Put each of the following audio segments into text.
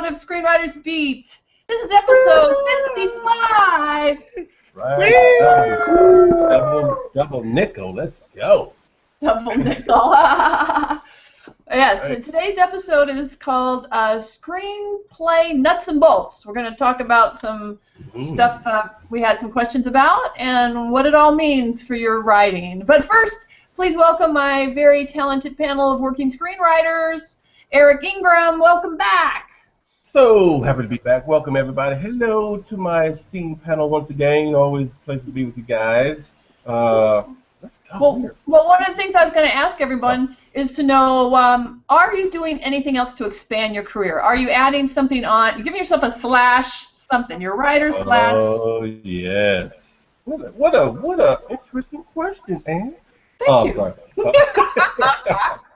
of Screenwriters Beat. This is episode 55. Right. Double nickel. Let's go. Double nickel. Yes, Right. and today's episode is called Screenplay Nuts and Bolts. We're going to talk about some stuff we had some questions about and what it all means for your writing. But first, please welcome my very talented panel of working screenwriters. Eric Ingram, welcome back. So happy to be back. Welcome, everybody. Hello to my esteemed panel once again. Always a pleasure to be with you guys. Let's go. Well, one of the things I was going to ask everyone is to know, are you doing anything else to expand your career? Are you adding something on? You're giving yourself a slash something. You're a writer slash. Oh, yes. What a interesting question, Anne. Thank you. Sorry.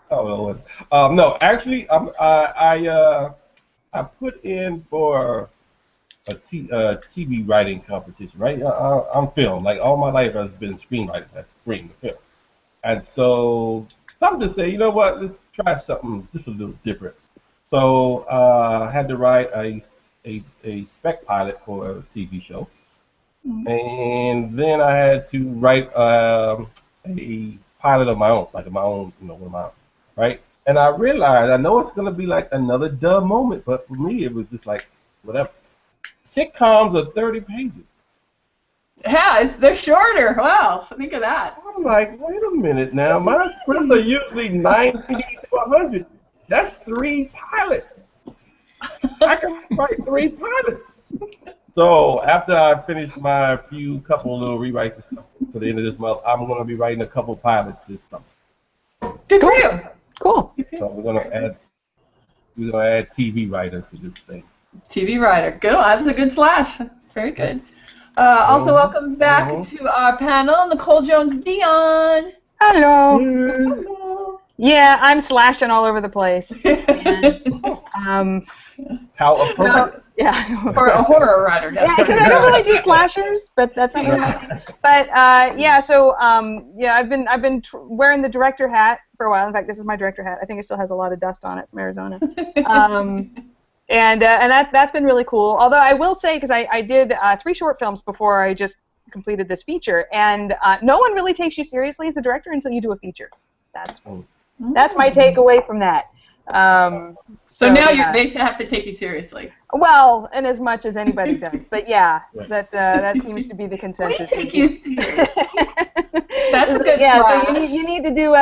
No, actually, I put in for a TV writing competition, right? I'm film. Like, all my life has been screenwriting. That's screen, the film. And so, something to say, you know what, let's try something just a little different. So, I had to write a spec pilot for a TV show. Mm-hmm. And then I had to write a pilot of my own, like my own, one of my own, right? And I realized, I know it's going to be like another dumb moment, but for me, it was just like, whatever. Sitcoms are 30 pages. Yeah, they're shorter. Wow, think of that. I'm like, wait a minute now. My scripts are usually 90 to 100. That's 3 pilots. I can write 3 pilots. So after I finish my couple little rewrites and stuff for the end of this month, I'm going to be writing a couple pilots this summer. Good for you. Cool. So we're going to add TV writers to this thing. TV writer. Good. That's a good slash. Very good. Also, welcome back to our panel, Nicole Jones-Dion. Hello. Hello. Yeah, I'm slashing all over the place. And, how appropriate. Yeah. For a horror writer. Yeah, because I don't really do slashers, but that's not really my thing. But yeah, so yeah, I've been wearing the director hat for a while. In fact, this is my director hat. I think it still has a lot of dust on it from Arizona. And that's been really cool. Although I will say, because I did 3 short films before I just completed this feature, and no one really takes you seriously as a director until you do a feature. That's my takeaway from that. So now they have to take you seriously. Well, and as much as anybody does, but yeah, that seems to be the consensus. We take you seriously. That's a good. Yeah, so you need to do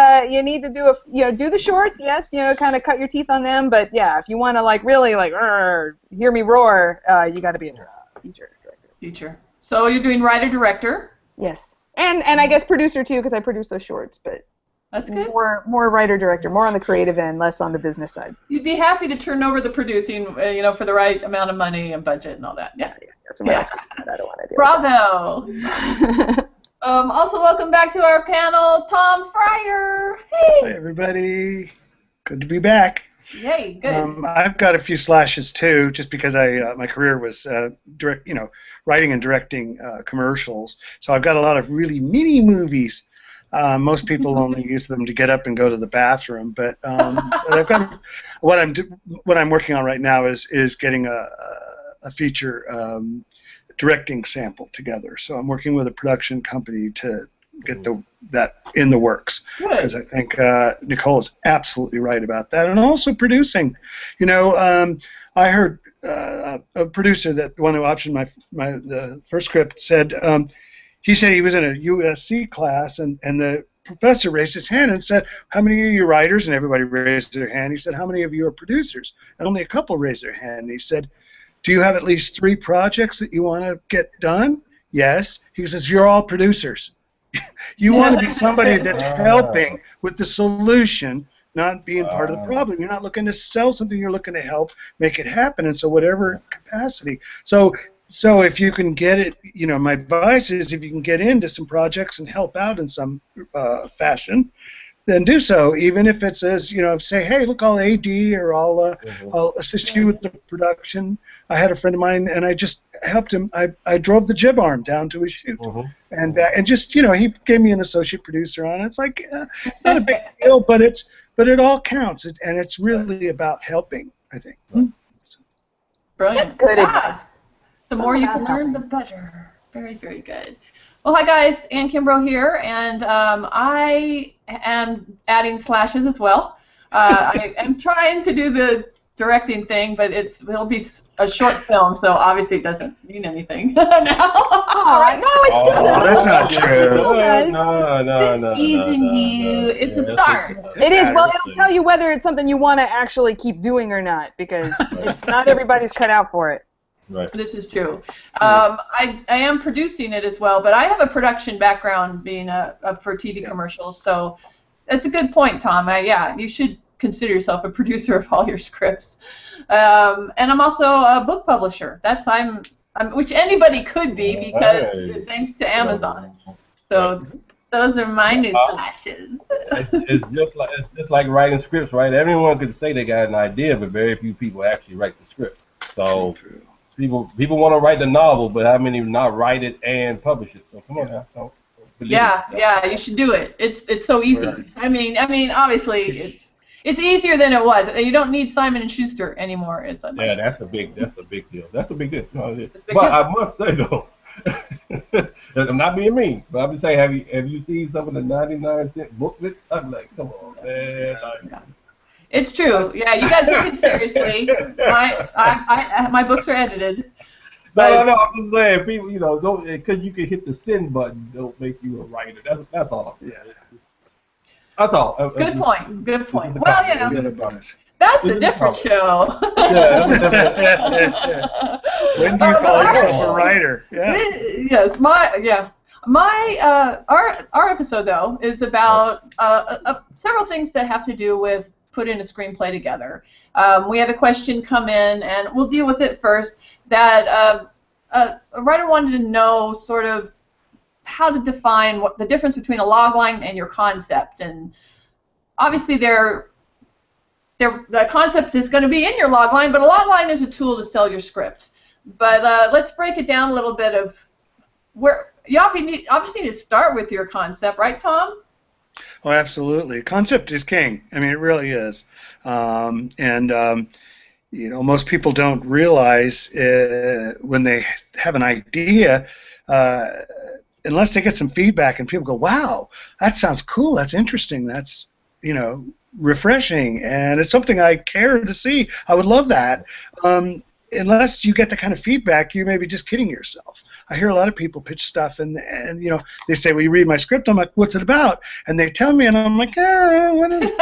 do the shorts, yes, kind of cut your teeth on them, but yeah, if you want to really hear me roar, you got to be a feature director. Feature. So you're doing writer director. Yes, and I guess producer too, because I produce those shorts, but. That's good. More writer-director, more on the creative end, less on the business side. You'd be happy to turn over the producing, for the right amount of money and budget and all that. Yeah. I don't want to do Bravo. Also, welcome back to our panel, Tom Fryer. Hey. Hi, everybody. Good to be back. Yay, good. I've got a few slashes too, just because my career was writing and directing commercials. So I've got a lot of really mini movies. Most people only use them to get up and go to the bathroom, but I've got what I'm working on right now is getting a feature directing sample together. So I'm working with a production company to get that in the works, because I think Nicole is absolutely right about that, and also producing. I heard a producer that one who optioned the first script said. He said he was in a USC class, and the professor raised his hand and said, "How many are you writers?" And everybody raised their hand. He said, "How many of you are producers?" And only a couple raised their hand. And he said, "Do you have at least 3 projects that you want to get done?" Yes. He says, "You're all producers. You want to be somebody that's helping with the solution, not being part of the problem. You're not looking to sell something. You're looking to help make it happen." And so whatever capacity. So if you can get it, my advice is if you can get into some projects and help out in some fashion, then do so. Even if it says, say, hey, look, I'll AD or I'll assist you with the production. I had a friend of mine, and I just helped him. I drove the jib arm down to his shoot, and just he gave me an associate producer on it. It's like it's not a big deal, but it all counts, and it's really about helping, I think. Brilliant. That's good Yeah. advice. The more you can learn, the better. Very, very good. Well, hi guys, Ann Kimbrough here, and I am adding slashes as well. I am trying to do the directing thing, but it'll be a short film, so obviously it doesn't mean anything now. No, it's still Oh, that's not true. No. Teasing you. It's a start. It is. Well, it'll tell you whether it's something you want to actually keep doing or not, because it's not everybody's cut out for it. Right. This is true. I am producing it as well, but I have a production background being for TV commercials, so that's a good point, Tom. Yeah, you should consider yourself a producer of all your scripts. And I'm also a book publisher. Which anybody could be because thanks to Amazon. So those are my new slashes. It's just like writing scripts, right? Everyone could say they got an idea, but very few people actually write the script. So. People want to write the novel, but how many not write it and publish it? So come on now. So yeah, you should do it. It's so easy. Right. I mean, obviously it's easier than it was. You don't need Simon and Schuster anymore. Yeah, that's a big deal. That's a big deal. But I must say though, I'm not being mean, but I'm just saying, have you seen some of the 99-cent booklets? I'm like, come on, man. It's true. Yeah, you got to take it seriously. My books are edited. No. I'm just saying, people, don't, because you can hit the send button, don't make you a writer. That's all. Yeah. That's all. Good point. Well, that's a different show. Yeah. When do you call yourself a writer? Yeah. Yes. Our episode though is about several things that have to do with putting a screenplay together. We had a question come in, and we'll deal with it first, that a writer wanted to know sort of how to define what the difference between a logline and your concept. And obviously the concept is going to be in your logline, but a logline is a tool to sell your script. But let's break it down a little bit of where you obviously need to start with your concept, right, Tom? Oh, absolutely. Concept is king. I mean, it really is. Most people don't realize when they have an idea, unless they get some feedback and people go, wow, that sounds cool, that's interesting, that's, refreshing, and it's something I care to see. I would love that. Unless you get the kind of feedback, you may be just kidding yourself. I hear a lot of people pitch stuff, and they say, well, you read my script. I'm like, what's it about? And they tell me, and I'm like, what is it?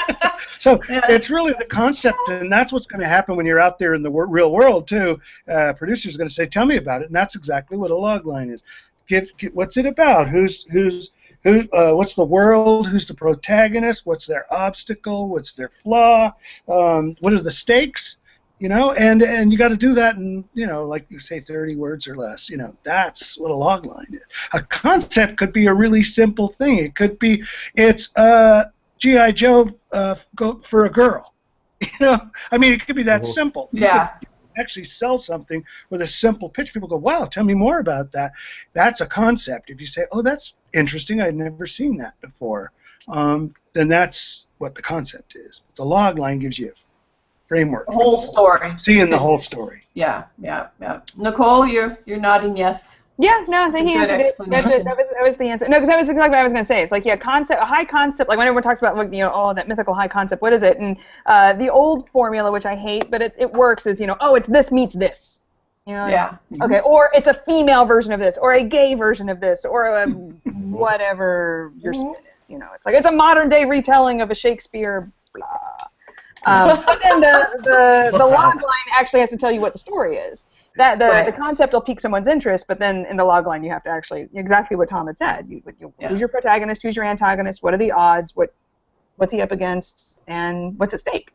So it's really the concept, and that's what's going to happen when you're out there in the real world, too. Producers are going to say, tell me about it, and that's exactly what a logline is. What's it about? What's the world? Who's the protagonist? What's their obstacle? What's their flaw? What are the stakes? And you got to do that in, like you say, 30 words or less. That's what a logline is. A concept could be a really simple thing. It could be, it's G.I. Joe go for a girl. I mean, it could be that simple. Yeah. You could actually sell something with a simple pitch. People go, wow, tell me more about that. That's a concept. If you say, oh, that's interesting, I'd never seen that before, then that's what the concept is. The logline gives you framework. The whole story. Seeing the whole story. Yeah. Nicole, you're nodding yes. Yeah, no, I think he answered it. That was the answer. No, because that was exactly what I was going to say. It's like, a high concept, like when everyone talks about, that mythical high concept, what is it? And the old formula, which I hate, but it works, is, it's this meets this. Yeah. Okay, or it's a female version of this, or a gay version of this, or a whatever your spin is. It's like, it's a modern day retelling of a Shakespeare blah. But then the logline actually has to tell you what the story is. The concept will pique someone's interest, but then in the logline you have to actually, exactly what Tom had said. Who's your protagonist? Who's your antagonist? What are the odds? What's he up against? And what's at stake?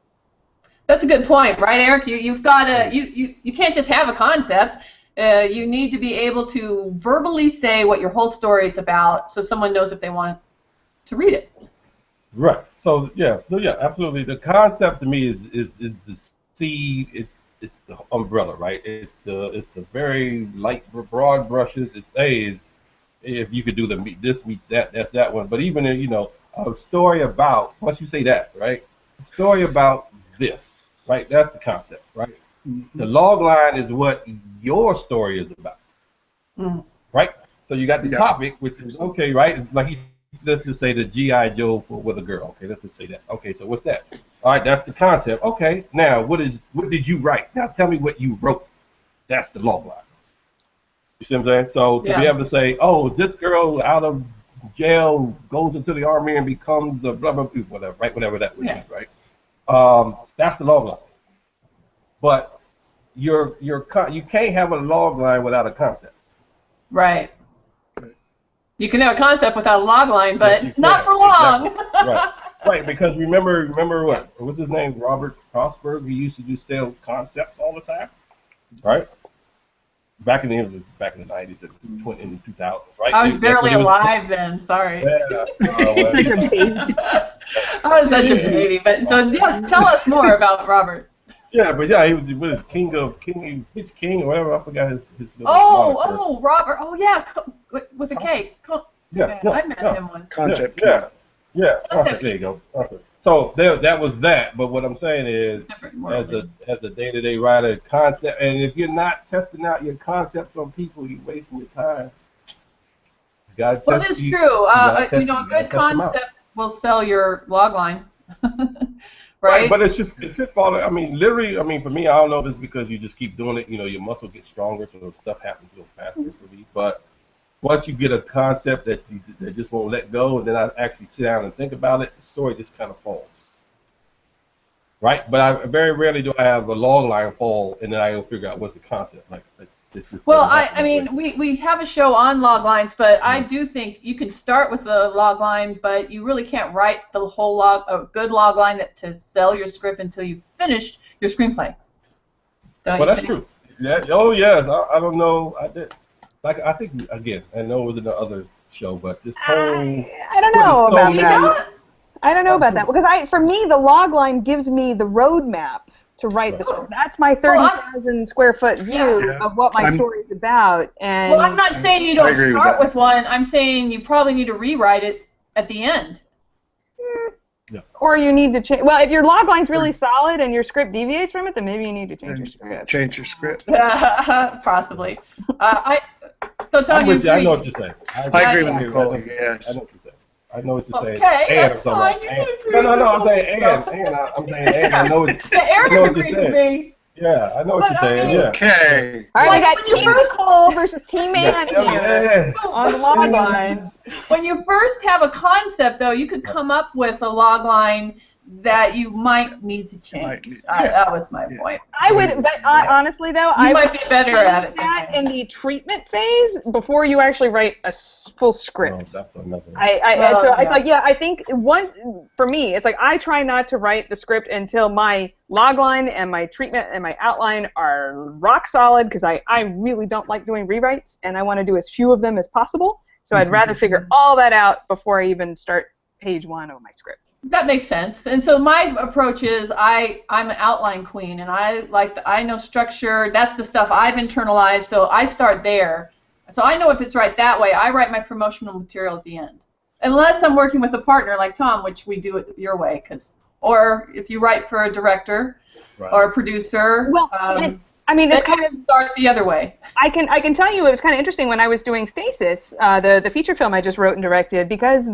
That's a good point, right, Eric? You've got to you can't just have a concept. You need to be able to verbally say what your whole story is about, so someone knows if they want to read it. Right. So yeah, absolutely. The concept to me is the seed. It's the umbrella, right? It's the very light, broad brushes. If you could do this meets that, that's that one. But even a story about, once you say that, right? A story about this, right? That's the concept, right? The log line is what your story is about, right? So you got the topic, which is okay, right? It's like let's just say the G.I. Joe with a girl. Okay, let's just say that. Okay, so what's that? All right, that's the concept. Okay, now what did you write? Now tell me what you wrote. That's the log line. You see what I'm saying? So to be able to say, oh, this girl out of jail goes into the army and becomes a blah blah blah, whatever, right? Whatever that would be, right? That's the log line. But you can't have a log line without a concept. Right. You can have a concept without a log line, but not for long. Exactly. Right, because remember what's his name? Robert Prosper. He used to do sales concepts all the time, right? Back in the 90s, in the 2000s, right? I was barely alive then. Sorry. Yeah. Like a baby. I was such a baby, but so yes, tell us more about Robert. Yeah, but yeah, he was with King or whatever. I forgot his Robert. Oh yeah, with a K. Yeah, I met him once. Concept. Yeah. There you go. Concept. So that was that. But what I'm saying is, as a day-to-day writer, concept, and if you're not testing out your concepts on people, you're wasting your time. Well, it's true. A good concept will sell your log line. Right, but it's just following. I mean, literally. I mean, for me, I don't know if it's because you just keep doing it. You know, your muscle gets stronger, so stuff happens a little faster for me. But once you get a concept that just won't let go, and then I actually sit down and think about it, the story just kind of falls. Right, but I very rarely do I have a log line fall, and then I go figure out what's the concept. Well, I mean, we have a show on log lines, but I do think you can start with a log line, but you really can't write the whole a good log line to sell your script until you've finished your screenplay. That's true. Yeah. Oh yes. I don't know. I did. I think again. I know it was in the other show, but this whole. I don't know about that. I don't know about that because for me the log line gives me the roadmap to write the story. That's my 30,000 square foot view of what my story is about. And I'm not saying you don't start with one. I'm saying you probably need to rewrite it at the end. Or you need to change. Well, if your log line's really solid and your script deviates from it, then maybe you need to change your script. Change your script. Possibly. So Tom, you agree? I know what you're saying. I agree with Nicole. Yes. I know what you're saying. I know what you're saying. Okay, that's fine. You can agree. No, I'm saying I'm saying I know what Aaron agrees with me. Yeah, I know what you're saying. Yeah. Okay. All right, we got Team Nicole versus Team Ann here on the log lines. When you first have a concept, though, you could come up with a log line that you might need to change. That was my point. I would, but honestly, though, I might be better at it. That in the treatment phase before you actually write a full script. That's another. It's like I think for me, it's like I try not to write the script until my log line and my treatment and my outline are rock solid because I really don't like doing rewrites and I want to do as few of them as possible. So I'd rather figure all that out before I even start page 1 of my script. That makes sense. And so my approach is I'm an outline queen, and I know structure. That's the stuff I've internalized, so I start there. So I know if it's right that way. I write my promotional material at the end, unless I'm working with a partner like Tom, which we do it your way, or if you write for a director or a producer. Well, I mean, it's kind of start the other way. I can tell you it was kind of interesting when I was doing Stasis, the feature film I just wrote and directed, because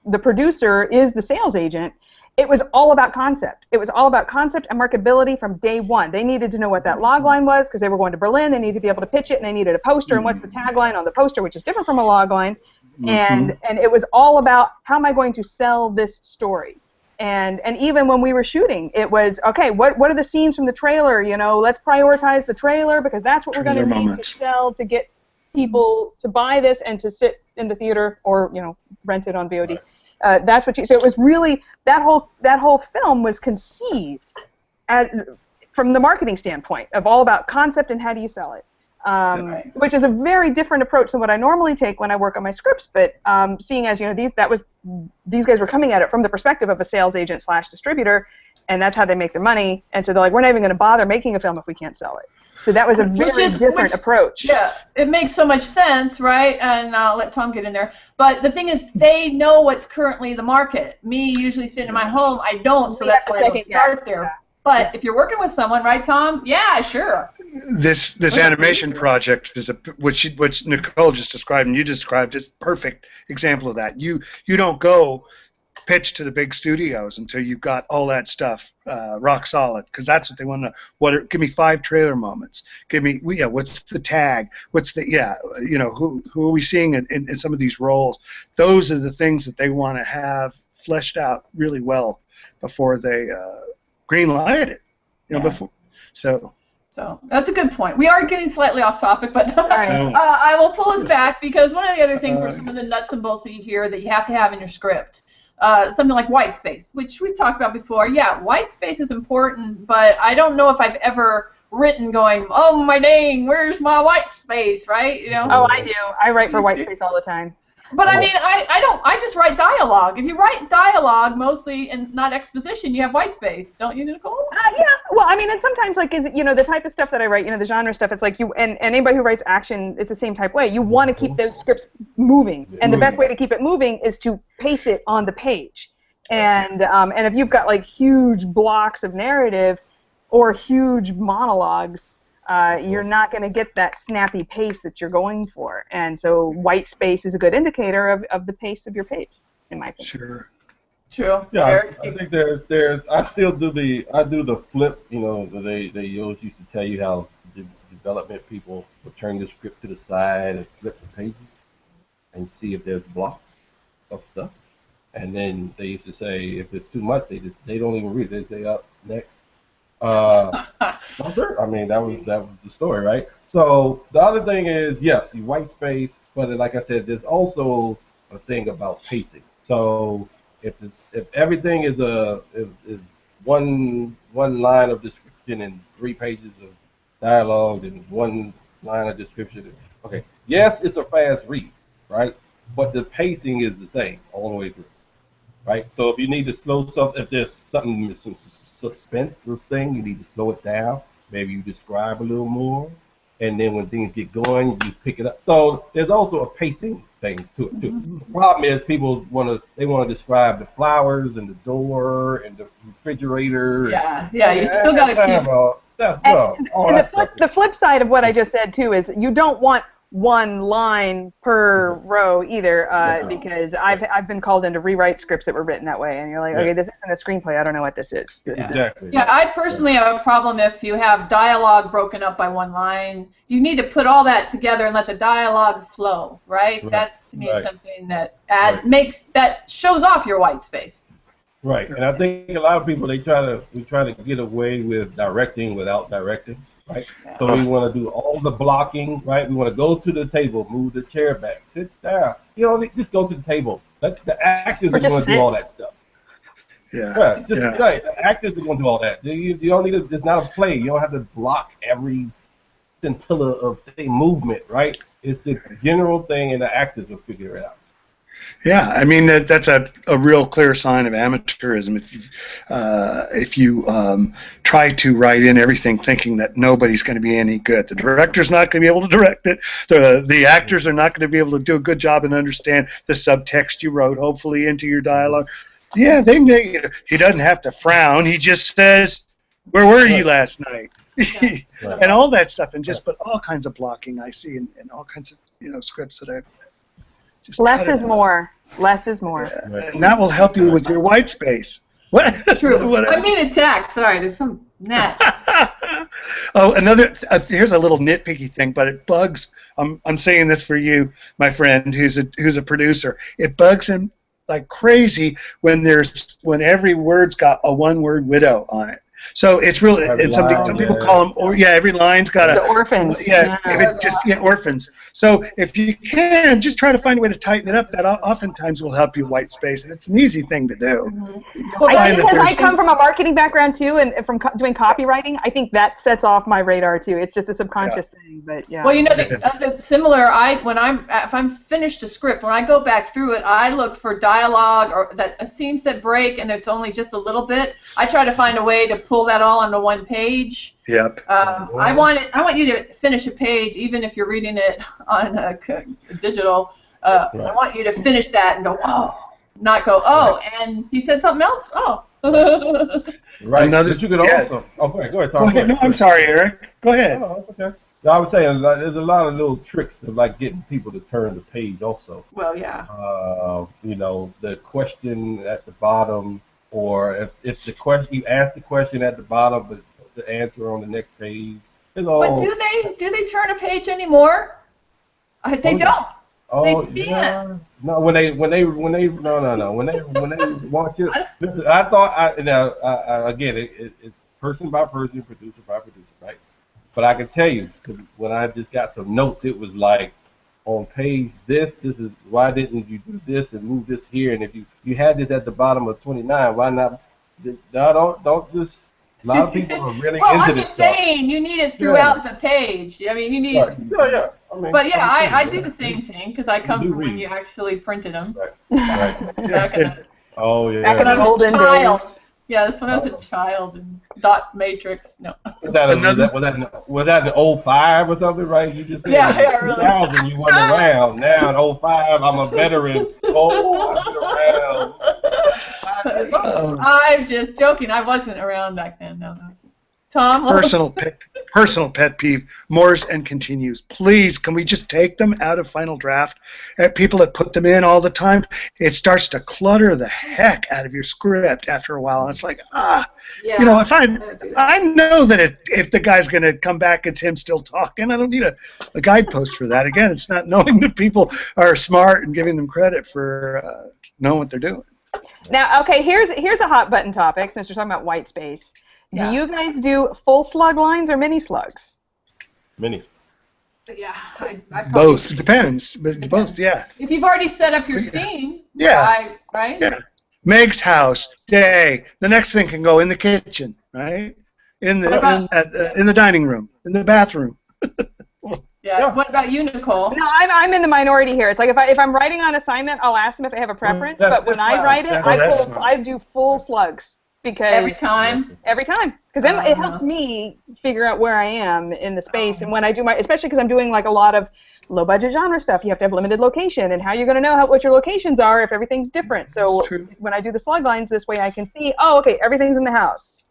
the producer is the sales agent. It was all about concept. It was all about concept and marketability from day one. They needed to know what that log line was because they were going to Berlin. They needed to be able to pitch it, and they needed a poster and what's the tagline on the poster, which is different from a log line. And it was all about how am I going to sell this story. And even when we were shooting, it was, okay, what are the scenes from the trailer? You know, let's prioritize the trailer because that's what we're going to need to sell to get people to buy this and to sit in the theater or, rent it on VOD. That's what so it was really that whole film was conceived from the marketing standpoint of all about concept and how do you sell it, which is a very different approach than what I normally take when I work on my scripts. But seeing as these guys were coming at it from the perspective of a sales agent / distributor, and that's how they make their money. And so they're like, we're not even going to bother making a film if we can't sell it. So that was a very different approach. Yeah, it makes so much sense, right? And I'll let Tom get in there. But the thing is, they know what's currently the market. Me, usually sitting in my home, I don't, so that's why I don't start there. But if you're working with someone, right, Tom? Yeah, sure. This animation project is which Nicole just described and you described is perfect example of that. You don't go pitch to the big studios until you've got all that stuff rock solid, because that's what they want to know. Give me 5 trailer moments. Give me what's the tag? What's the who are we seeing in some of these roles? Those are the things that they want to have fleshed out really well before they green light it. Before So that's a good point. We are getting slightly off topic, but I will pull us back, because one of the other things were some of the nuts and bolts that you hear that you have to have in your script. Something like white space, which we've talked about before. Yeah, white space is important, but I don't know if I've ever written going, oh my dang, where's my white space, right? Oh, I do. I write for white space all the time. But I mean, I just write dialogue. If you write dialogue mostly and not exposition, you have white space, don't you, Nicole? Yeah. Well, I mean, and sometimes the type of stuff that I write, the genre stuff, it's like and anybody who writes action, it's the same type way. You want to keep those scripts moving, and the best way to keep it moving is to pace it on the page. And if you've got like huge blocks of narrative or huge monologues, you're not going to get that snappy pace that you're going for. And so white space is a good indicator of the pace of your page, in my opinion. Sure. True. Yeah, I think I still do the flip, they always used to tell you how the development people would turn the script to the side and flip the pages and see if there's blocks of stuff. And then they used to say if it's too much, they don't even read it. They say up next. I mean, that was the story, right? So the other thing is, yes, you white space, but like I said, there's also a thing about pacing. So if everything is one line of description and 3 pages of dialogue and 1 line of description, okay, yes, it's a fast read, right? But the pacing is the same all the way through, right? So if you need to slow something, if there's something, some suspense thing, you need to slow it down. Maybe you describe a little more, and then when things get going, you pick it up. So there's also a pacing thing to it too. The problem is people want to describe the flowers and the door and the refrigerator. Yeah, you still got to keep. The flip side of what I just said too is you don't want 1 line per row either, because I've been called in to rewrite scripts that were written that way, and you're like, okay, this isn't a screenplay. I don't know what this is. Exactly. Yeah, I personally have a problem if you have dialogue broken up by 1 line. You need to put all that together and let the dialogue flow, right? That's to me something that that shows off your white space. Right, and I think a lot of people we try to get away with directing without directing. Right, so we want to do all the blocking, right? We want to go to the table, move the chair back, sit down. Just go to the table. The actors are going to do all that stuff. Yeah. Right. The actors are going to do all that. You don't need it's not a play. You don't have to block every scintilla of movement, right? It's the general thing, and the actors will figure it out. Yeah, I mean that's a real clear sign of amateurism if you try to write in everything thinking that nobody's going to be any good. The director's not going to be able to direct it. The actors are not going to be able to do a good job and understand the subtext you wrote, hopefully, into your dialogue. Yeah, he doesn't have to frown. He just says, "Where were you last night?" And all that stuff, and just put all kinds of blocking I see in all kinds of scripts that I've. Less is more. Less is more. Yeah. And that will help you with your white space. What? True. I mean attack. Sorry, there's some net. Oh, here's a little nitpicky thing, but it bugs. I'm saying this for you, my friend, who's a producer. It bugs him like crazy when every word's got a 1-word widow on it. So it's really, and some people call them, every line's got the orphans. Orphans. So if you can, just try to find a way to tighten it up. That oftentimes will help you white space, and it's an easy thing to do. I think because I come from a marketing background too, and from doing copywriting, I think that sets off my radar too. It's just a subconscious thing, but yeah. Well, the similar. If I'm finished a script, when I go back through it, I look for dialogue or scenes that break, and it's only just a little bit. I try to find a way to pull that all onto 1 page. Yep. I want you to finish a page, even if you're reading it on digital. I want you to finish that and go, oh, not go, oh, and he said something else. Oh, Right. Another, But you could yeah. also. Oh, go ahead, Go Tom. ahead. No, I'm sorry, Eric. Go ahead. No, it's okay. No, I was saying there's a lot of little tricks of like getting people to turn the page also. Well, yeah. You know, the question at the bottom, or if the question you ask the question at the bottom, but the answer on the next page. It's all. But do they turn a page anymore? They don't. Oh They scan. yeah. No, when they when they when they want you. Listen, I thought again it's person by person, producer by producer, right? But I can tell you, 'cause when I just got some notes, it was like on page this is why didn't you do this and move this here? And if you had this at the bottom of 29, why not? No, don't just. A lot of people are really well, into I'm this just stuff. saying you need it throughout the page. I mean, you need. Right. Yeah. I mean, But yeah, I do the same thing because I come do from when read. you actually printed them. Right. Back in the, Oh yeah. Back in when the I was a olden child. days. Yeah, that's when I was a child and dot matrix. No. Was that in 05 or something, right? You just said Yeah, in really. 2000 you weren't around. Now in 05 I'm a veteran. Oh, I've been around. I'm just joking. I wasn't around back then. No. Tom? Personal pet peeve, mores and continues. Please, can we just take them out of Final Draft? People that put them in all the time, it starts to clutter the heck out of your script after a while. And it's like, Yeah, you know, if I know that if the guy's going to come back, it's him still talking. I don't need a guidepost for that. Again, it's not knowing that people are smart and giving them credit for knowing what they're doing. Now, okay, here's a hot button topic since we're talking about white space. Yeah. Do you guys do full slug lines or mini slugs? Many. Yeah, I probably Both. Depends. But both, yeah. If you've already set up your scene, Yeah. right? Yeah. Meg's house, day. The next thing can go in the kitchen, right? In the dining room, in the bathroom. Yeah. What about you, Nicole? No, I'm in the minority here. It's like if I'm writing on assignment, I'll ask them if they have a preference. But when I write it, I do full slugs because Every time. Because then it helps me figure out where I am in the space. And when I do especially because I'm doing like a lot of low budget genre stuff, you have to have limited location, and how you're going to know what your locations are if everything's different. So when I do the slug lines this way, I can see, oh, okay, everything's in the house.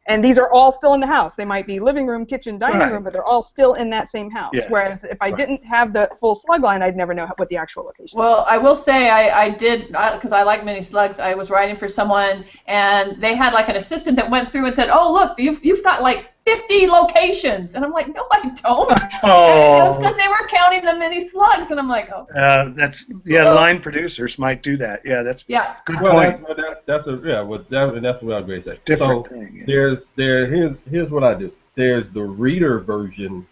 And these are all still in the house. They might be living room, kitchen, dining room, but they're all still in that same house. Yeah. Whereas if I didn't have the full slug line, I'd never know what the actual location was. Well, I will say I did, because I like mini slugs, I was writing for someone, and they had like an assistant that went through and said, oh, look, you've got like 50 locations. And I'm like, no, I don't. Oh. And it was because they were counting the mini slugs, and I'm like, oh. Line producers might do that. Yeah, that's good point. That's what I was going to say. Different thing. Yeah. Here's what I do. There's the reader version,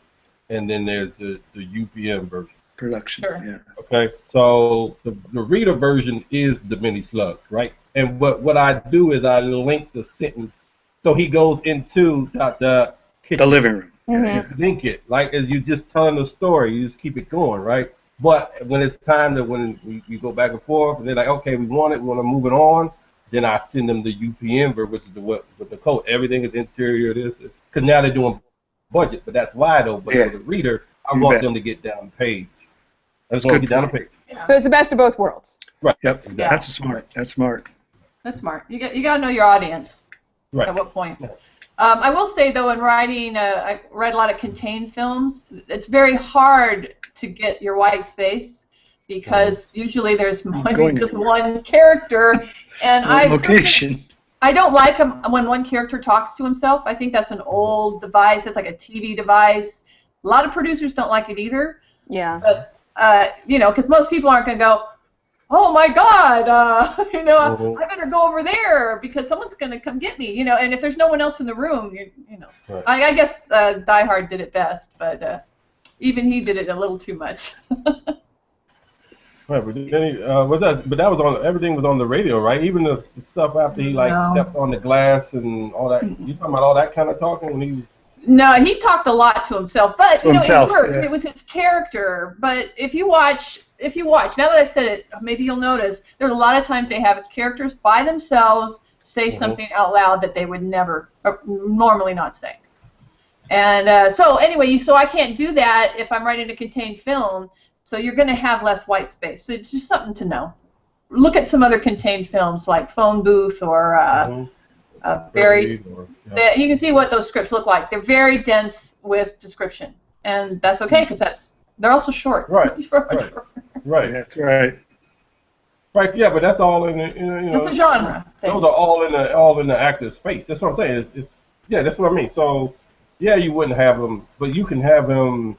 and then there's the UPM version. Production. Sure. Yeah. Okay. So the reader version is the mini slugs, right? And what I do is I link the sentence. So he goes into the kitchen. The living room. Mm-hmm. Link it, like as you just telling the story, you just keep it going, right? But when it's time to when we go back and forth, and they're like, okay, we want to move it on, then I send them the UPM version, which is with the code. Everything is interior. This because now they're doing budget, but that's why though. But for the reader, I want them to get down the page. I just want to get down the page. Yeah. So it's the best of both worlds. Right. Yep. Exactly. That's smart. That's smart. That's smart. You got to know your audience. Right. At what point? I will say though, in writing, I read a lot of contained films. It's very hard to get your white space because usually there's just one character, and I don't like when one character talks to himself. I think that's an old device. It's like a TV device. A lot of producers don't like it either. Yeah. But because most people aren't going to go, oh my God, I better go over there because someone's going to come get me, and if there's no one else in the room, Right. I guess Die Hard did it best, but even he did it a little too much. Right, but that was on, everything was on the radio, right? Even the stuff after he stepped on the glass and all that. You talking about all that kind of talking when he was? No, he talked a lot to himself, but it worked. Yeah. It was his character. But if you watch, now that I've said it, maybe you'll notice there's a lot of times they have characters by themselves say something out loud that they would never, or normally not say. And so anyway, so I can't do that if I'm writing a contained film. So you're going to have less white space. So it's just something to know. Look at some other contained films like Phone Booth or Very. Or, You can see what those scripts look like. They're very dense with description, and that's okay because they're also short. Right. Right. That's right. Right. Yeah, but that's all in the It's a genre thing. Those are all in the active space. That's what I'm saying. Yeah, that's what I mean. So yeah, you wouldn't have them, but you can have them.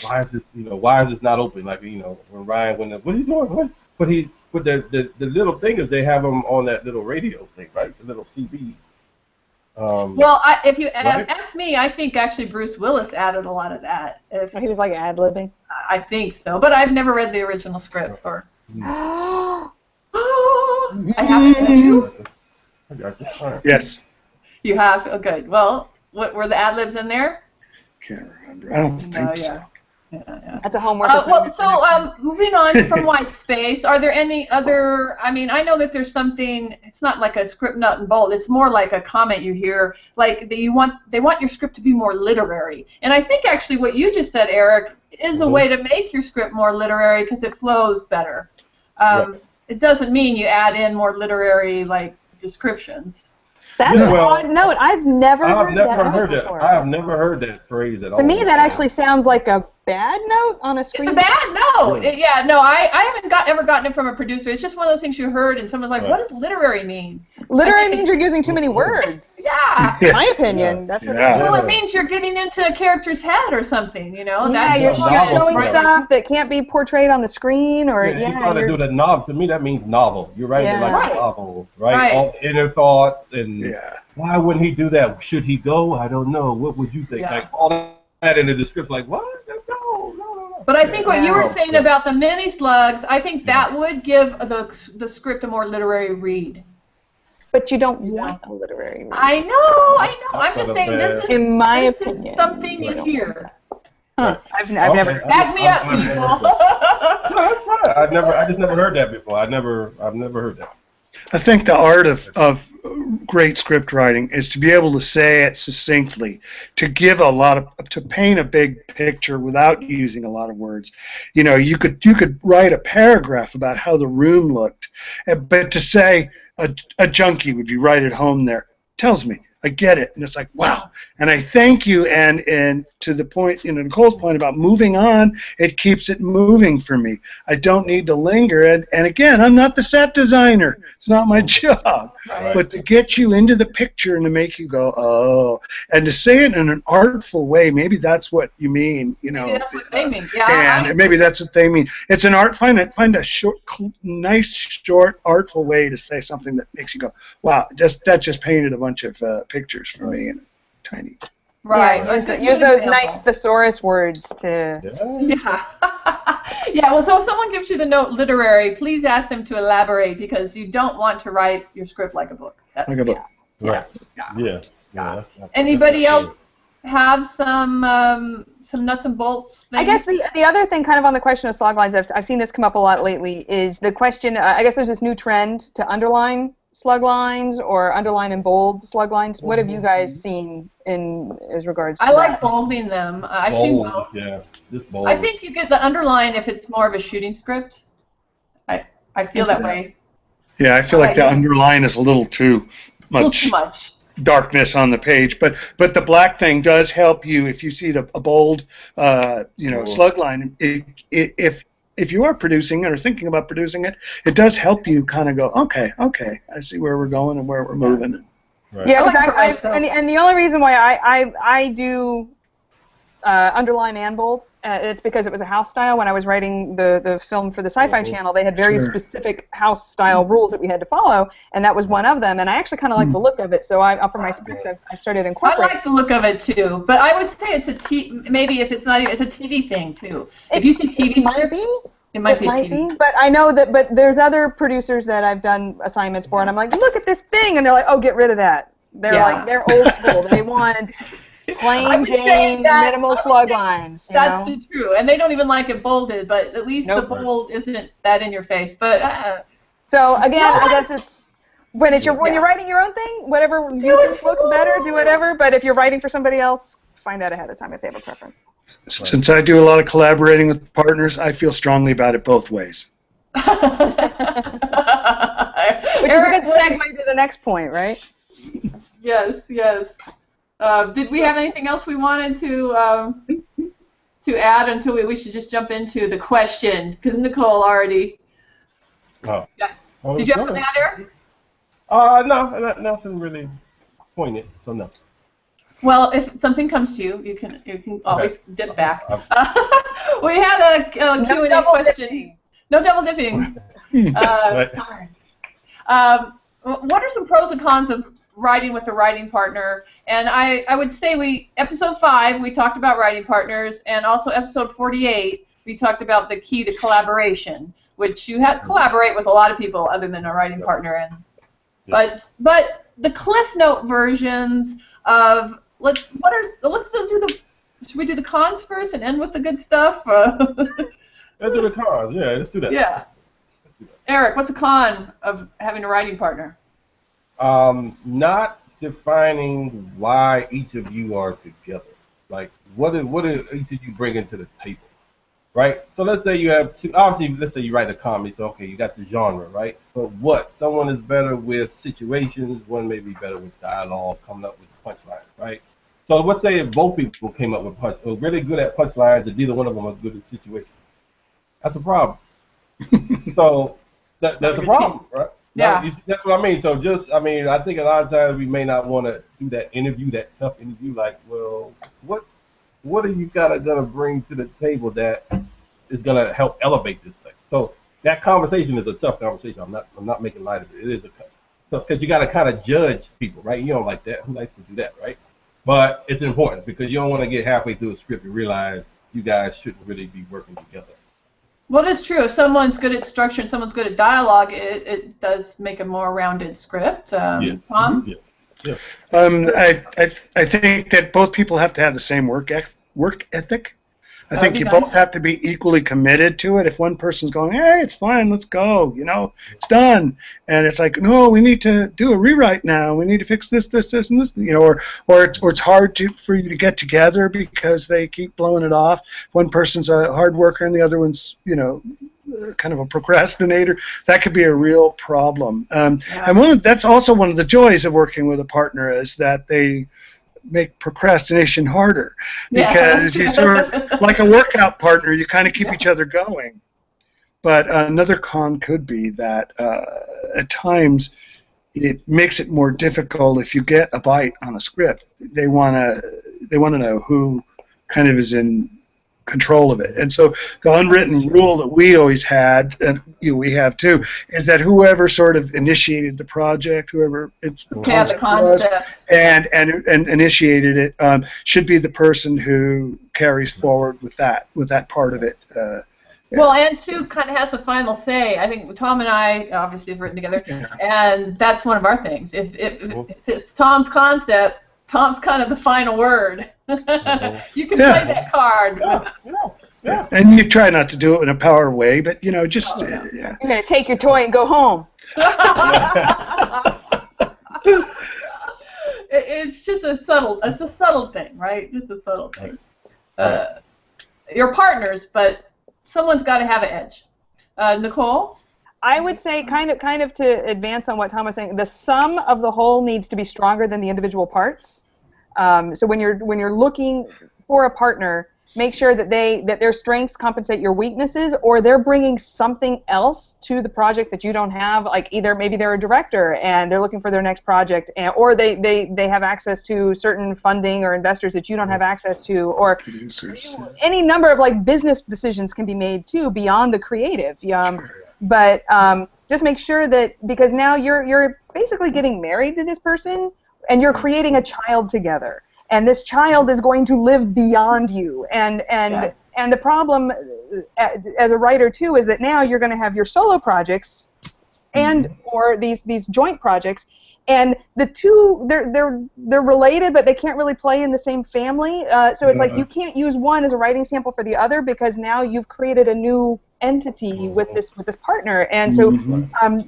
Why is this not open? Like when Ryan what are you doing? But the little thing is they have them on that little radio thing, right? The little CB. Well, if you right? ask me, I think actually Bruce Willis added a lot of that. He was like ad-libbing. I think so, but I've never read the original script. Or I have you. I got you. All right. Yes. You have. Oh, good. Well, what were the ad libs in there? Can't remember. I don't think so. Yeah. That's a homework Well, assignment. so moving on from white space, are there any other? I mean, I know that there's something. It's not like a script nut and bolt. It's more like a comment you hear, like that they want your script to be more literary. And I think actually what you just said, Eric, is a way to make your script more literary because it flows better. It doesn't mean you add in more literary like descriptions. That's an odd note. I've never heard that before. I have never heard that phrase at all. To me, that actually sounds like a bad note on a screen. It's a bad note. Yeah. No, I haven't ever gotten it from a producer. It's just one of those things you heard, and someone's like, "What does literary mean?" Literary means you're using too many words. Yeah. In my opinion, that's what. Well, it means you're getting into a character's head or something. Yeah, you're showing stuff that can't be portrayed on the screen, or you trying to do the novel. To me, that means novel. You're writing like a novel, right? All inner thoughts and why wouldn't he do that? Should he go? I don't know. What would you think? Like all that in the script, like what? No. But I think what you were saying about the mini slugs, I think that would give the script a more literary read. But you don't want a literary read. I know. I'm just saying this is, in my opinion, is something you hear. Huh. I've never. Back me up, people. No, that's fine. I just never heard that before. I've never heard that. I think the art of great script writing is to be able to say it succinctly, to give to paint a big picture without using a lot of words. You could write a paragraph about how the room looked, but to say a junkie would be right at home there tells me I get it, and it's like wow, and I thank you, and to the point, Nicole's point about moving on, it keeps it moving for me. I don't need to linger, and again, I'm not the set designer. It's not my job, but to get you into the picture and to make you go, oh, and to say it in an artful way, maybe that's what you mean, Maybe that's what they mean. Yeah, and maybe that's what they mean. It's an art. Find a short, nice, short, artful way to say something that makes you go, wow, that just painted a bunch of pictures for me in tiny. Right. Use those nice thesaurus words to. Yeah. Well, so if someone gives you the note literary, please ask them to elaborate because you don't want to write your script like a book. Like a book. Right. Yeah. Anybody else have some nuts and bolts things? I guess the other thing, kind of on the question of slog lines, I've seen this come up a lot lately, is the question. I guess there's this new trend to underline slug lines or underline and bold slug lines. What have you guys seen as regards to I like bolding them. I've seen both. Yeah, just bold. I think you get the underline if it's more of a shooting script. I feel that way. Yeah, I feel like the underline is a little too much. Darkness on the page, but the black thing does help you if you see a bold, slug line. If you are producing it or thinking about producing it, it does help you kind of go, okay, I see where we're going and where we're moving. Right. Yeah, and the only reason why I do underline and bold, it's because it was a house style. When I was writing the film for the Sci-Fi Channel, they had very specific house style rules that we had to follow, and that was one of them. And I actually kind of like the look of it, so for my specs, I started incorporating. I like the look of it too, but I would say it's maybe if it's not even, it's a TV thing too. If you see TV scripts, it might be. But I know that. But there's other producers that I've done assignments for, and I'm like, look at this thing, and they're like, oh, get rid of that. They're old school. They want plain Jane, minimal slug lines. That's true, and they don't even like it bolded, but at least the bold isn't that in your face. But so again, I guess it's when you're writing your own thing, whatever you think looks better, do whatever. But if you're writing for somebody else, find out ahead of time if they have a preference. Since I do a lot of collaborating with partners, I feel strongly about it both ways. Which is a good segue to the next point, right? Yes, yes. Did we have anything else we wanted to add until we should just jump into the question? Because Nicole already. Oh. Yeah. Oh, Did you have something to add, Eric? No, nothing really pointed, so no. Well, if something comes to you, you can always dip back. We have a Q&A question. No double dipping. Darn. What are some pros and cons of writing with a writing partner? And I would say episode 5 we talked about writing partners, and also episode 48 we talked about the key to collaboration, which you have collaborate with a lot of people other than a writing partner. But the Cliff Note versions of should we do the cons first and end with the good stuff? Let's do the cons. Yeah, let's do that. Yeah. Eric, what's a con of having a writing partner? Not defining why each of you are together. Like, what are each of you bringing to the table, right? So let's say you have two. Obviously, let's say you write a comedy. So okay, you got the genre, right? But what? Someone is better with situations. One may be better with dialogue, coming up with punchlines, right? So let's say if both people came up with really good at punchlines, and neither one of them was good at situations. That's a problem. So that's a problem, right? Yeah. That's what I mean. So I think a lot of times we may not want to do that interview, that tough interview. Like, well, what are you gonna bring to the table that is gonna help elevate this thing? So that conversation is a tough conversation. I'm not making light of it. It is a tough because you got to kind of judge people, right? You don't like that. Who likes to do that, right? But it's important because you don't want to get halfway through a script and realize you guys shouldn't really be working together. Well, it's true. If someone's good at structure and someone's good at dialogue, it does make a more rounded script. Tom? Yeah. I think that both people have to have the same work ethic. I think you both have to be equally committed to it. If one person's going, hey, it's fine, let's go, it's done, and it's like, no, we need to do a rewrite now. We need to fix this, and this, or it's hard for you to get together because they keep blowing it off. One person's a hard worker and the other one's, kind of a procrastinator. That could be a real problem. And that's also one of the joys of working with a partner is that they make procrastination harder because you sort of, like a workout partner, you kind of keep each other going. But another con could be that at times it makes it more difficult if you get a bite on a script. They want to know who kind of is in control of it. And so the unwritten rule that we always had, and we have too, is that whoever sort of initiated the project, whoever its concept was, and initiated it, should be the person who carries forward with that part of it. Well, and two kind of has the final say. I think Tom and I obviously have written together, and that's one of our things. If it's Tom's concept, Tom's kind of the final word. You can play that card. Yeah. And you try not to do it in a power way, but just. You're gonna take your toy and go home. It's just a subtle thing, right? Just a subtle thing. You're partners, but someone's got to have an edge. Nicole? I would say kind of to advance on what Tom was saying, the sum of the whole needs to be stronger than the individual parts. So when you're looking for a partner, make sure that their strengths compensate your weaknesses, or they're bringing something else to the project that you don't have. Like either maybe they're a director and they're looking for their next project, or they have access to certain funding or investors that you don't have access to, or producers. Any number of like business decisions can be made too beyond the creative. But just make sure that, because now you're basically getting married to this person and you're creating a child together, and this child is going to live beyond you, and the problem as a writer too is that now you're going to have your solo projects and or these joint projects, and the two they're related, but they can't really play in the same family. So it's like you can't use one as a writing sample for the other, because now you've created a new entity with this partner. And so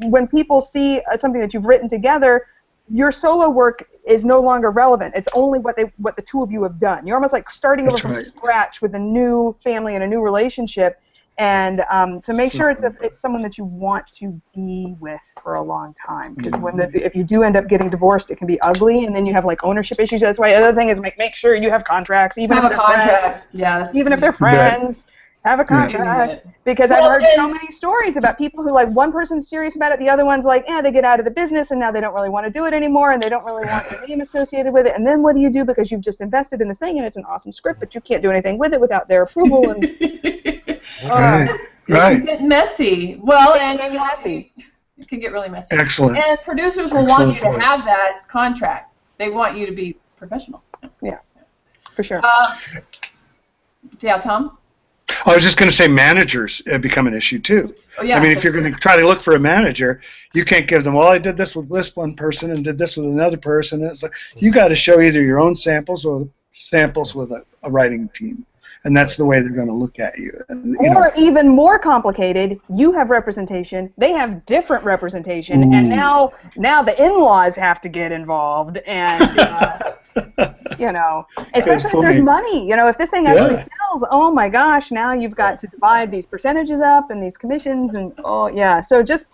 when people see something that you've written together, your solo work is no longer relevant. It's only what the two of you have done. You're almost like starting over from scratch with a new family and a new relationship. And to make sure it's someone that you want to be with for a long time, because if you do end up getting divorced, it can be ugly, and then you have like ownership issues. That's why another thing is make sure you have contracts, even if they're friends. Yes. Even if they're friends, have a contract. Because I've heard so many stories about people who, like, one person's serious about it, the other one's like, they get out of the business and now they don't really want to do it anymore, and they don't really want their name associated with it. And then what do you do, because you've just invested in this thing and it's an awesome script, but you can't do anything with it without their approval. And Right. It can get messy. Well, and messy. It can get really messy. Excellent. And producers will want you to have that contract. They want you to be professional. Yeah, for sure. Yeah, Tom? I was just going to say managers become an issue too. Oh, yeah. I mean, if you're going to try to look for a manager, you can't give them, well, I did this with this one person and did this with another person. It's like, you got to show either your own samples or samples with a writing team. And that's the way they're going to look at you. Or even more complicated, you have representation, they have different representation, and now the in-laws have to get involved, and especially if there's money. If this thing actually sells, oh my gosh, now you've got to divide these percentages up and these commissions, and so just.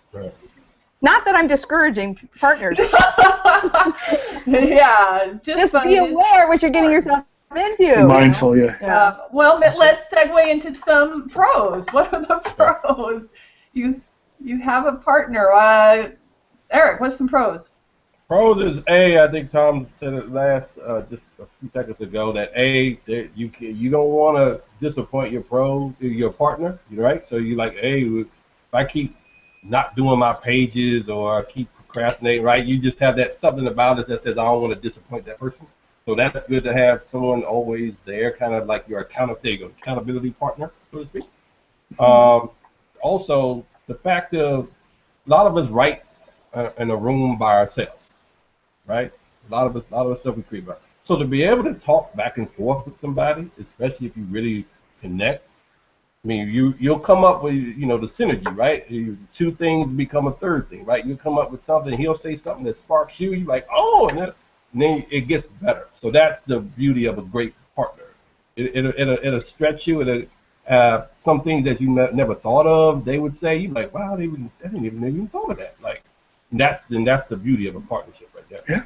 Not that I'm discouraging partners. Just be aware what you're getting yourself into. Be mindful, well, let's segue into some pros. What are the pros? You have a partner. Eric, what's some pros? Pros is I think Tom said it last just a few seconds ago, that you don't want to disappoint your partner, right? So you're like, if I keep not doing my pages or keep procrastinating, right? You just have that something about us that says I don't want to disappoint that person. So that's good to have someone always there, kind of like your accountability partner, so to speak. Also, the fact of a lot of us write in a room by ourselves, right? A lot of us stuff we create about. So to be able to talk back and forth with somebody, especially if you really connect, I mean, you'll come up with the synergy, right? Two things become a third thing, right? You come up with something, he'll say something that sparks you. You're like, and then it gets better. So that's the beauty of a great partner. It'll stretch you. Some things that you never thought of, they would say, you're like, wow, they didn't even thought of that. Like, that's the beauty of a partnership right there. Yeah.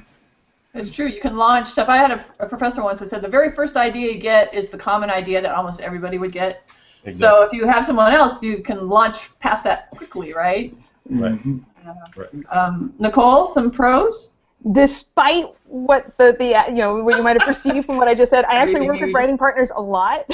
It's true. You can launch stuff. I had a professor once that said the very first idea you get is the common idea that almost everybody would get. Exactly. So if you have someone else, you can launch past that quickly, right? Right. Nicole, some pros? Despite what what you might have perceived from what I just said, I actually work with writing partners a lot.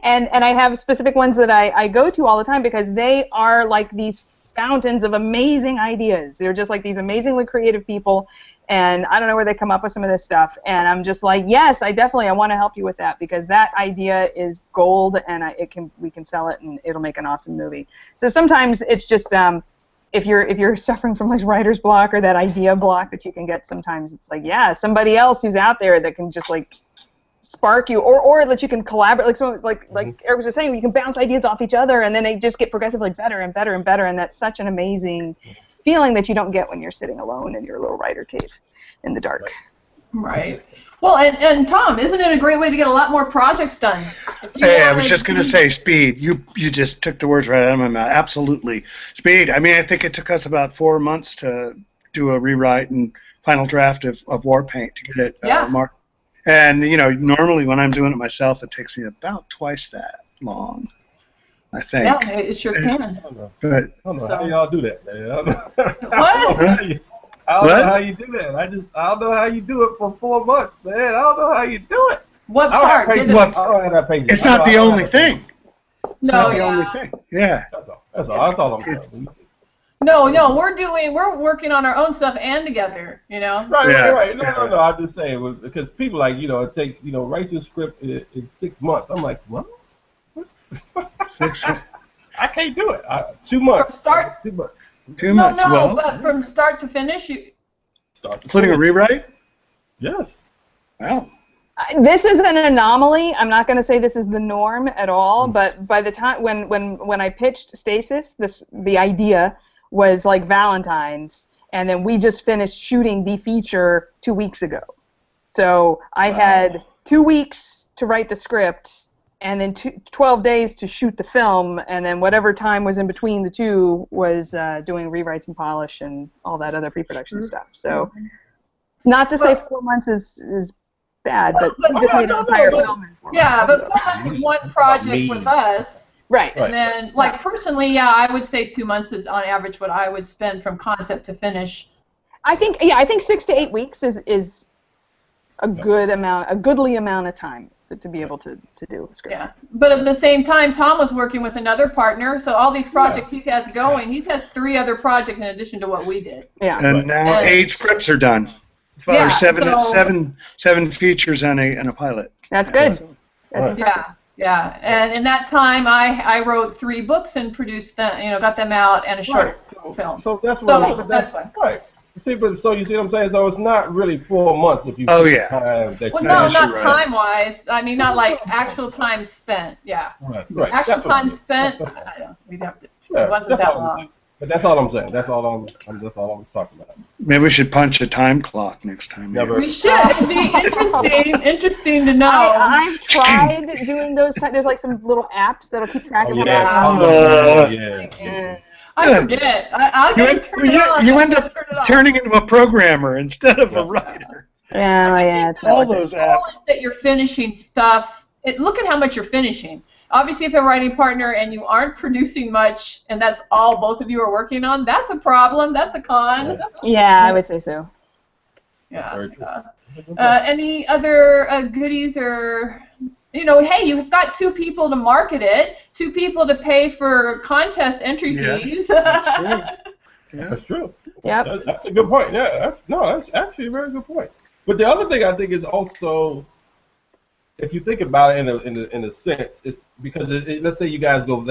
and I have specific ones that I go to all the time, because they are like these fountains of amazing ideas. They're just like these amazingly creative people, and I don't know where they come up with some of this stuff, and I'm just like, yes, I want to help you with that, because that idea is gold, and we can sell it, and it'll make an awesome movie. So sometimes it's just if you're suffering from like writer's block or that idea block that you can get, sometimes it's like, somebody else who's out there that can just like spark you, or that you can collaborate, like Eric was just saying, you can bounce ideas off each other, and then they just get progressively better and better and better, and that's such an amazing feeling that you don't get when you're sitting alone in your little writer cave in the dark. Right. Well, and Tom, isn't it a great way to get a lot more projects done? I was just going to say, speed. You just took the words right out of my mouth. Absolutely. Speed. I mean, I think it took us about 4 months to do a rewrite and final draft of Warpaint to get it marked. And, normally when I'm doing it myself, it takes me about twice that long, I think. Yeah, it sure can. But I don't know how y'all do that, man. What? I don't know how you do that. I don't know how you do it for 4 months, man. I don't know how you do it. What part? I don't have that patience. It's not the only thing. It's not the only thing. Yeah. That's all I'm saying. No, we're working on our own stuff and together, Right. No. I'm just saying, because people it takes, write your script in 6 months. I'm like, what? 6 months. I can't do it. 2 months. From start. 2 months. 2 months. No, but from start to finish, including a rewrite? Yes. Wow. This is an anomaly. I'm not going to say this is the norm at all, but by the time when I pitched Stasis, the idea was like Valentine's, and then we just finished shooting the feature 2 weeks ago. So I had 2 weeks to write the script, and then 12 days to shoot the film, and then whatever time was in between the two was doing rewrites and polish and all that other pre-production stuff. So, not to say 4 months is bad, but this made an entire film in 4 months. Yeah, but 4 months is one project with us. Right. And then, like, personally, yeah, I would say 2 months is on average what I would spend from concept to finish. I think 6 to 8 weeks is a goodly amount of time to be able to do a script. Yeah, but at the same time, Tom was working with another partner, so all these projects he has going, he has 3 other projects in addition to what we did. Yeah. And now 8 scripts are done. Yeah, or seven features and a pilot. That's good. That's impressive. Yeah, and in that time, I wrote 3 books and produced them, got them out, and a short film. So that's fine. Right. See, but so you see what I'm saying? So it's not really 4 months if you. Oh yeah. Well, no, not time-wise. I mean, not like actual time spent. Yeah. Right. Actual time spent. I don't. We'd have to. It wasn't that long. But that's all I'm saying. That's all I'm talking about. Maybe we should punch a time clock next time. We should. It'd be interesting to know. I've tried doing those. There's like some little apps that'll keep track of it. Yeah. I forget. I'll turn it on. You end up turning into a programmer instead of a writer. Yeah. It's all those apps. That you're finishing stuff. Look at how much you're finishing. Obviously, if you're a writing partner and you aren't producing much, and that's all both of you are working on, that's a problem. That's a con. Yeah, I would say so. Yeah. Any other goodies or, hey, you've got 2 people to market it, 2 people to pay for contest entry fees. That's true. Yeah. That's true. Yep. That's a good point. Yeah. That's actually a very good point. But the other thing I think is also, if you think about it in a sense, it's because let's say you guys do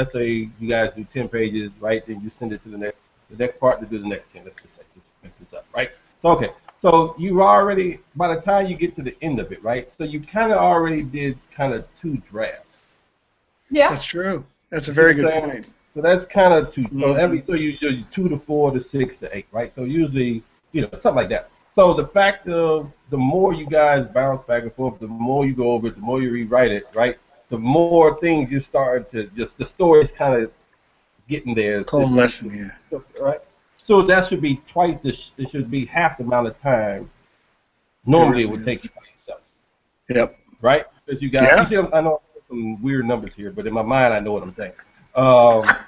10 pages, right? Then you send it to the next part to do the next 10. Let's just say, just make this up, right? So okay, so you already, by the time you get to the end of it, right? So you kind of already did kind of 2 drafts. Yeah. That's true. That's a very good point. So that's kind of 2. So usually 2 to 4 to 6 to 8, right? So usually, something like that. So the fact of the more you guys bounce back and forth, the more you go over it, the more you rewrite it, right? The more things you start to the story's kind of getting there. Coalescing, yeah. Right? So that should be twice it should be half the amount of time normally it would take you by yourself. Yep. Right? Because you guys, you see, I know some weird numbers here, but in my mind I know what I'm saying. Right?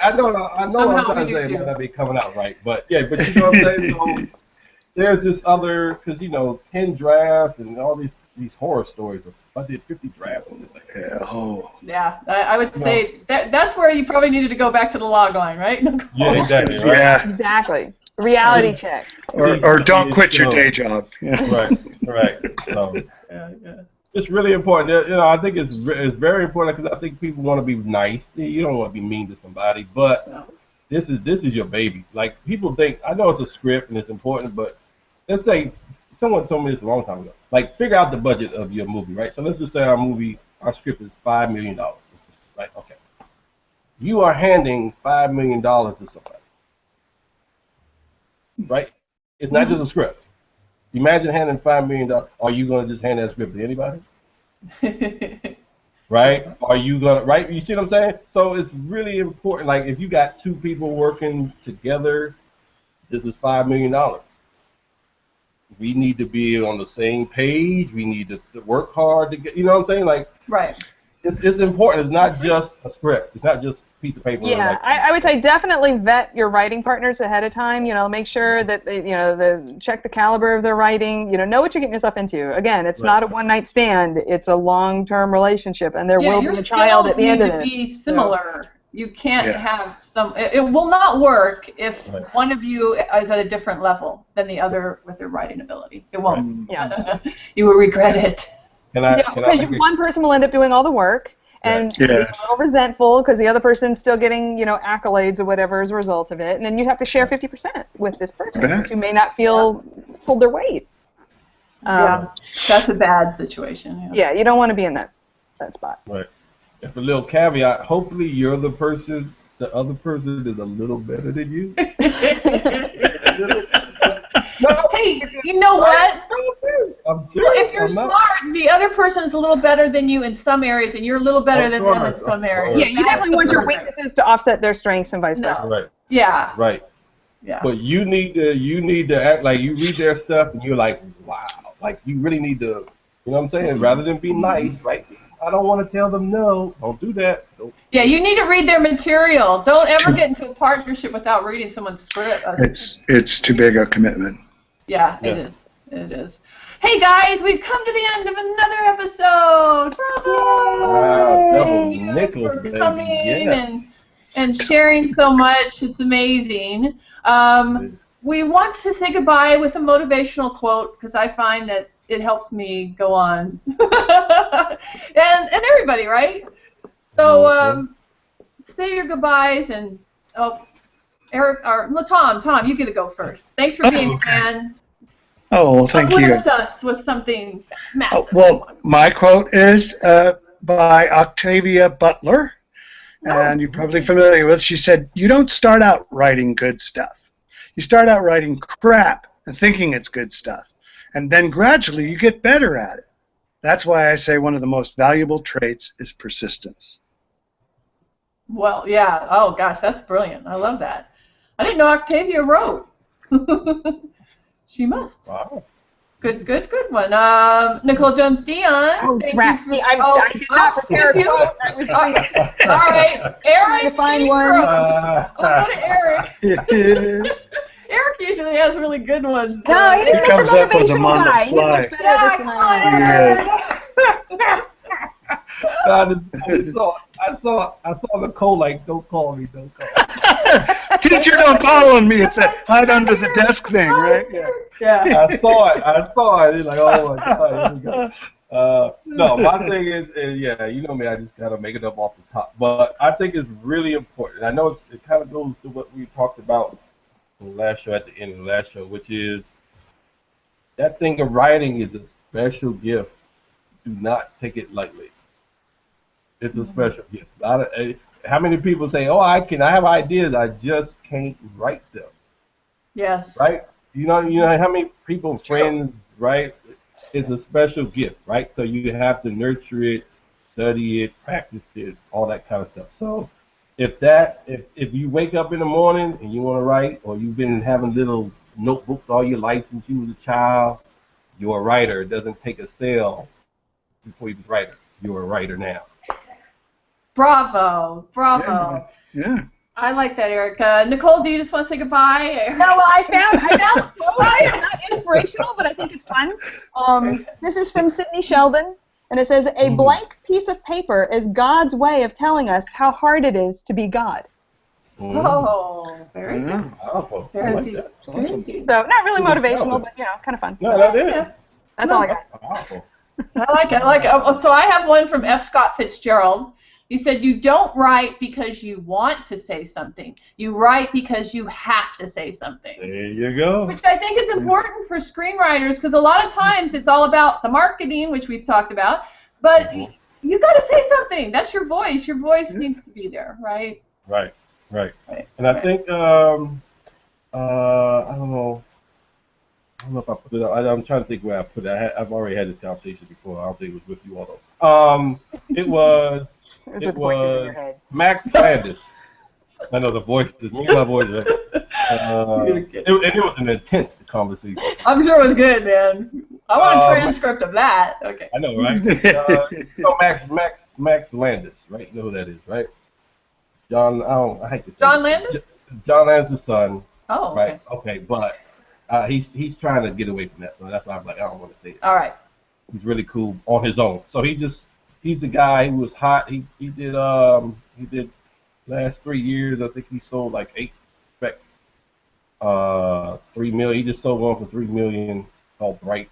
I know what I'm trying to say. It might not be coming out right, but you know what I'm saying. So there's this other, because 10 drafts and all these horror stories. I did 50 drafts on this thing. Yeah, I would say that's where you probably needed to go back to the log line, right? Yeah, exactly. Right? Yeah. Exactly. Reality check. Or don't quit your day job. Yeah. Right. So. It's really important. I think it's very important because I think people want to be nice. You don't want to be mean to somebody, but this is your baby. Like, people think, I know it's a script and it's important, but let's say someone told me this a long time ago. Like, figure out the budget of your movie, right? So let's just say our script is $5 million, right? Okay. You are handing $5 million to somebody, right? It's not just a script. Imagine handing $5 million. Are you going to just hand that script to anybody? Right? Are you going to, right? You see what I'm saying? So it's really important. Like, if you got 2 people working together, this is $5 million. We need to be on the same page. We need to work hard to get, you know what I'm saying? Like, right. It's important. It's not just a script. It's not just a piece of paper. Yeah, I would say definitely vet your writing partners ahead of time. Make sure that check the caliber of their writing. Know what you're getting yourself into. Again, it's not a one-night stand. It's a long-term relationship, and there will be a child at the end of this. Be similar. You can't have some. It will not work if one of you is at a different level than the other with their writing ability. It won't. Yeah. You will regret it. Because one person will end up doing all the work and be a little resentful because the other person's still getting, accolades or whatever as a result of it, and then you have to share 50% with this person who may not feel pulled their weight. That's a bad situation. Yeah, you don't want to be in that spot. Right. If a little caveat, hopefully the other person is a little better than you. No, Hey, you know what? I'm serious. Well, if you're I'm not. smart, the other person's a little better than you in some areas, and you're a little better than them in some areas. Yeah, you definitely want your weaknesses to offset their strengths and vice versa. Right. Yeah. Right. Yeah. But you need to act like you read their stuff and you're like, wow, like you really need to, you know what I'm saying? Rather than be nice, right? I don't want to tell them no. Don't do that. Don't. Yeah, you need to read their material. Don't ever get into a partnership without reading someone's script. It's too big a commitment. Yeah, it is. It is. Hey guys, we've come to the end of another episode. Bravo! Wow, double Thank you nickels, for baby. coming Yes. and sharing so much. It's amazing. We want to say goodbye with a motivational quote because I find that it helps me go on. and everybody, right? So say your goodbyes and Eric or Tom, you get to go first. Thanks for being here, man. Oh, well, thank you. Uplift us with something massive. Well, my quote is by Octavia Butler, and you're probably familiar with it. She said, "You don't start out writing good stuff. You start out writing crap and thinking it's good stuff, and then gradually you get better at it. That's why I say one of the most valuable traits is persistence." Well, yeah. Oh, gosh, that's brilliant. I love that. I didn't know Octavia wrote. She must. Wow. Good one. Nicole Jones Dion. Oh, drat. See, I did not prepare a quote. All right. Eric. Find one. I'll go to Eric. Eric usually has really good ones. No, he's He comes Mr. up with them Motivational on the guy. He's fly. much better at this than I am. I saw Nicole like, don't call me. Teacher, don't call on me. It's that hide under the desk thing, right? Yeah. I saw it. It's like, oh my God, here we go. No, my thing is, yeah, you know me, I just kind of make it up off the top. But I think it's really important. I know it kind of goes to what we talked about in the last show, at the end of the last show, which is that thing of writing is a special gift. Do not take it lightly. It's a special gift. How many people say, "Oh, I have ideas, I just can't write them." Yes. Right? You know how many people, friends, right? It's a special gift, right? So you have to nurture it, study it, practice it, all that kind of stuff. So if you wake up in the morning and you want to write, or you've been having little notebooks all your life since you was a child, you're a writer. It doesn't take a sale before you was a writer. You're a writer now. Bravo. Yeah. I like that, Eric. Nicole, do you just want to say goodbye? No, well, I found it's not inspirational, but I think it's fun. This is from Sidney Sheldon, and it says, "A blank piece of paper is God's way of telling us how hard it is to be God." Oh, very good. Powerful. Very I like good. that. Awesome. So not really motivational, but kind of fun. No, that is. That's all I got. Powerful. I like it. Oh, so I have one from F. Scott Fitzgerald. He said, "You don't write because you want to say something. You write because you have to say something." There you go. Which I think is important for screenwriters because a lot of times it's all about the marketing, which we've talked about, but you got to say something. That's your voice. Your voice needs to be there, right? Right. And I think I don't know if I put it up. I'm trying to think where I put it. I've already had this conversation before. I don't think it was with you all though. It was voices in your head. Max Landis. I know the voices. Me and my voice. It was an intense conversation. I'm sure it was good, man. I want a transcript of that. Okay. I know, right? Max Landis, right? You know who that is, right? I hate to say John Landis? John Landis' son. Oh, okay. Right. Okay, but he's trying to get away from that, so that's why I'm like, I don't want to say it. All right. He's really cool on his own. So he's the guy who was hot. He did last 3 years. I think he sold like 8 specs. 3 million. He just sold one for $3 million called Bright.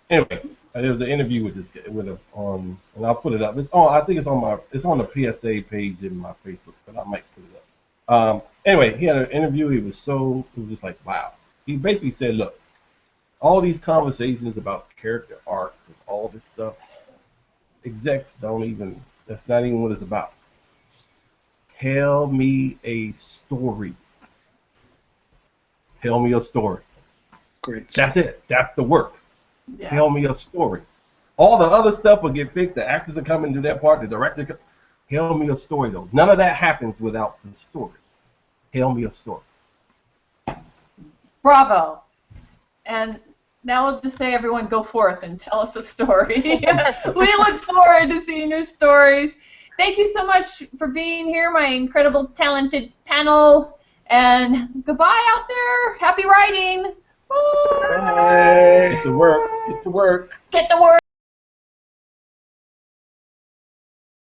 Anyway, there was an interview with him on, and I'll put it up. I think it's on the PSA page in my Facebook, but I might put it up. Anyway, he had an interview. It was just like, wow. He basically said, look, all these conversations about character arcs and all this stuff, execs that's not even what it's about. Tell me a story. Tell me a story. Great. That's it. That's the work. Yeah. Tell me a story. All the other stuff will get fixed. The actors will come and do their part. The director, tell me a story, though. None of that happens without the story. Tell me a story. Bravo. And now we'll just say, everyone, go forth and tell us a story. We look forward to seeing your stories. Thank you so much for being here, my incredible, talented panel. And goodbye out there. Happy writing. Bye. Get to work. Get to work. Get to work.